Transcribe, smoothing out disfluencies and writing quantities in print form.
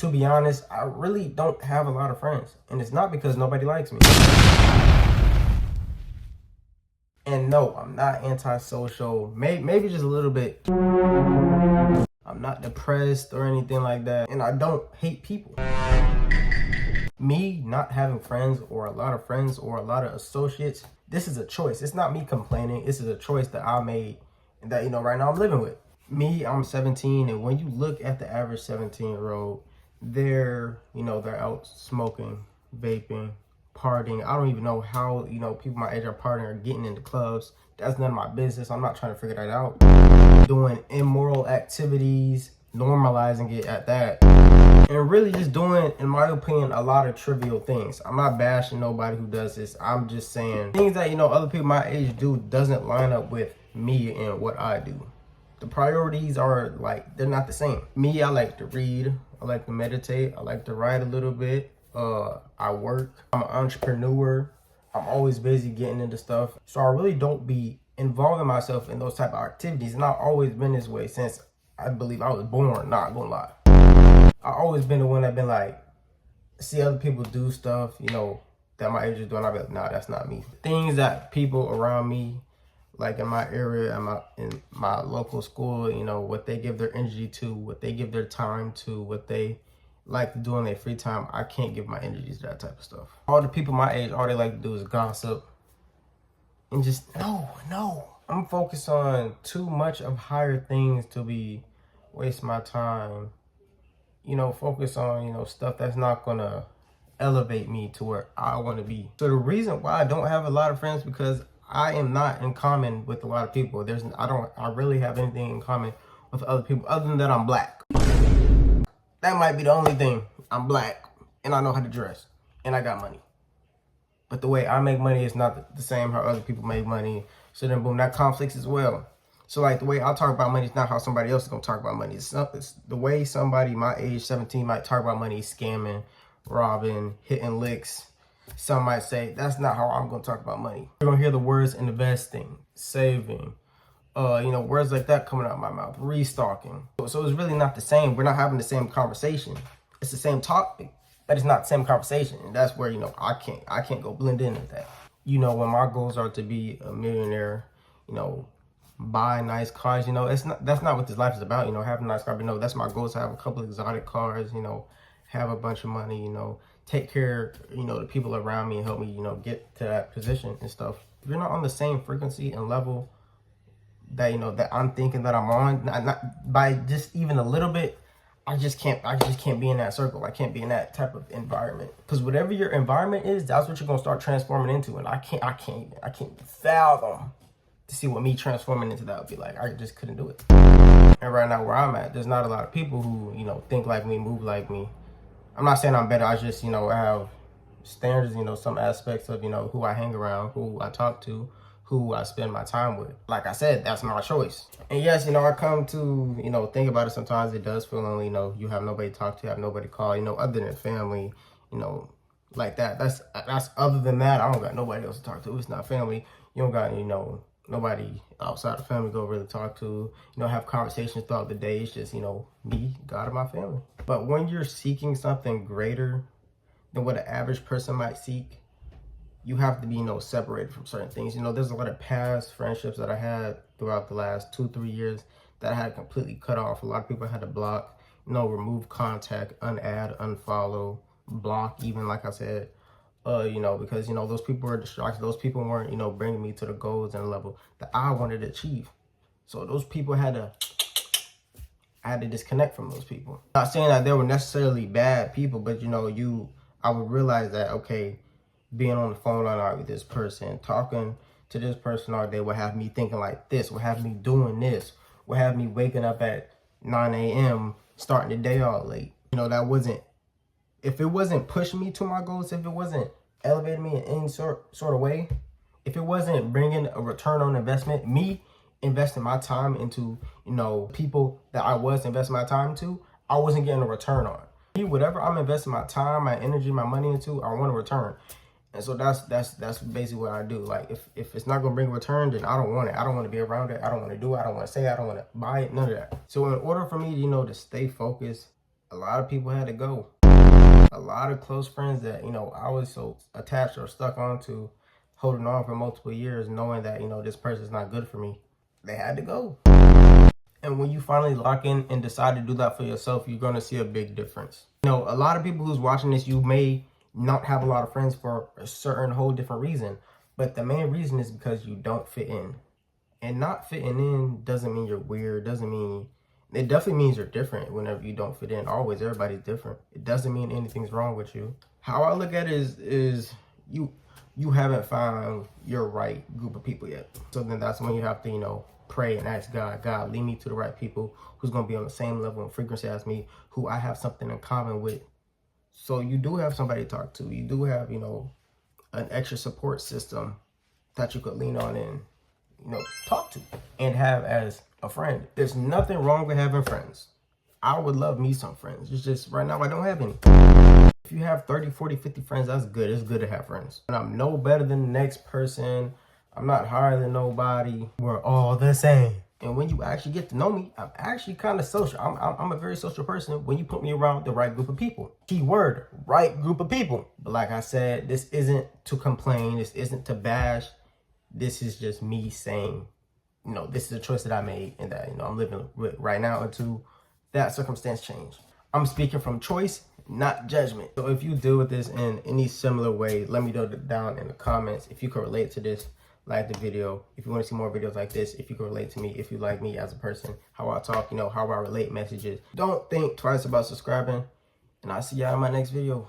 To be honest, I really don't have a lot of friends. And it's not because nobody likes me. And no, I'm not antisocial. Maybe just a little bit. I'm not depressed or anything like that. And I don't hate people. Me not having friends or a lot of friends or a lot of associates, this is a choice. It's not me complaining. This is a choice that I made and that, right now I'm living with. Me, I'm 17, and when you look at the average 17-year-old, they're out smoking, vaping, partying. I don't even know how, people my age are partying or getting into clubs. That's none of my business. I'm not trying to figure that out. Doing immoral activities, normalizing it at that. And really just doing, in my opinion, a lot of trivial things. I'm not bashing nobody who does this. I'm just saying things that, other people my age do doesn't line up with me and what I do. The priorities are they're not the same. Me, I like to read. I like to meditate. I like to write a little bit. I work. I'm an entrepreneur. I'm always busy getting into stuff. So I really don't be involving myself in those type of activities. And I've always been this way since I believe I was born, not gonna lie. I've always been the one that been see other people do stuff, that my age is doing. I'll be like, nah, that's not me. Things that people around me, in my area, in my local school, what they give their energy to, what they give their time to, what they like to do in their free time, I can't give my energy to that type of stuff. All the people my age, all they like to do is gossip. And just, no. I'm focused on too much of higher things to be waste my time. Focus on, stuff that's not gonna elevate me to where I want to be. So the reason why I don't have a lot of friends, because I am not in common with a lot of people. I really have anything in common with other people other than that I'm black. That might be the only thing. I'm black and I know how to dress and I got money. But the way I make money is not the same how other people make money. So then boom, that conflicts as well. So the way I talk about money is not how somebody else is gonna talk about money. It's the way somebody my age, 17, might talk about money, scamming, robbing, hitting licks. Some might say, that's not how I'm gonna talk about money. You're gonna hear the words investing, saving, words like that coming out of my mouth, restocking. So it's really not the same. We're not having the same conversation. It's the same topic, but it's not the same conversation. And that's where, I can't go blend in with that. When my goals are to be a millionaire, buy nice cars, that's not what this life is about, having a nice car. But no, that's my goal, is to have a couple of exotic cars, have a bunch of money, take care, the people around me and help me, get to that position and stuff. If you're not on the same frequency and level that, that I'm thinking that I'm on, not by just even a little bit, I just can't be in that circle. I can't be in that type of environment. Because whatever your environment is, that's what you're gonna start transforming into. And I can't fathom to see what me transforming into that would be like. I just couldn't do it. And right now where I'm at, there's not a lot of people who, think like me, move like me. I'm not saying I'm better. I just, I have standards, some aspects of, who I hang around, who I talk to, who I spend my time with. Like I said, that's my choice. And yes, I come to, think about it sometimes. It does feel lonely, you have nobody to talk to, have nobody to call, other than family, like that. That's other than that, I don't got nobody else to talk to. It's not family. You don't got, nobody outside the family go really talk to, have conversations throughout the day. It's just, me, God, and my family. But when you're seeking something greater than what an average person might seek, you have to be, separated from certain things. There's a lot of past friendships that I had throughout the last 2-3 years that I had completely cut off. A lot of people I had to block, remove contact, unadd, unfollow, block, even, like I said, because, those people were distracted. Those people weren't, bringing me to the goals and level that I wanted to achieve. So those people I had to disconnect from those people. Not saying that they were necessarily bad people, but, I would realize that, okay, being on the phone all night with this person, talking to this person all day will have me thinking like this, will have me doing this, will have me waking up at 9 a.m., starting the day all late. If it wasn't pushing me to my goals, if it wasn't elevating me in any sort of way, if it wasn't bringing a return on investment, me investing my time into, people that I was investing my time into, I wasn't getting a return on. Whatever I'm investing my time, my energy, my money into, I want a return. And so that's basically what I do. If it's not gonna bring a return, then I don't want it. I don't want to be around it. I don't want to do it. I don't want to say it. I don't want to buy it. None of that. So in order for me, to stay focused A lot of people had to go. A lot of close friends that, you know, I was so attached or stuck onto, holding on for multiple years, knowing that, you know, this person's not good for me. They had to go. And when you finally lock in and decide to do that for yourself, you're going to see a big difference. You know, a lot of people who's watching this, you may not have a lot of friends for a certain whole different reason. But the main reason is because you don't fit in. And not fitting in doesn't mean you're weird. Doesn't mean, it definitely means you're different whenever you don't fit in. Always, everybody's different. It doesn't mean anything's wrong with you. How I look at it is you haven't found your right group of people yet. So then that's when you have to, you know, pray and ask God, God, lead me to the right people who's going to be on the same level and frequency as me, who I have something in common with. So you do have somebody to talk to. You do have, you know, an extra support system that you could lean on and, you know, talk to and have as a friend. There's nothing wrong with having friends. I would love me some friends. It's just right now I don't have any. If you have 30, 40, 50 friends, that's good. It's good to have friends. And I'm no better than the next person. I'm not higher than nobody. We're all the same. And when you actually get to know me, I'm actually kind of social. I'm a very social person when you put me around the right group of people. Key word, right group of people. But like I said, this isn't to complain. This isn't to bash. This is just me saying, you know, this is a choice that I made and that, you know, I'm living with right now until that circumstance change. I'm speaking from choice, not judgment. So if you deal with this in any similar way, let me know down in the comments. If you can relate to this, like the video. If you want to see more videos like this, if you can relate to me, if you like me as a person, how I talk, you know, how I relate messages. Don't think twice about subscribing, and I'll see y'all in my next video.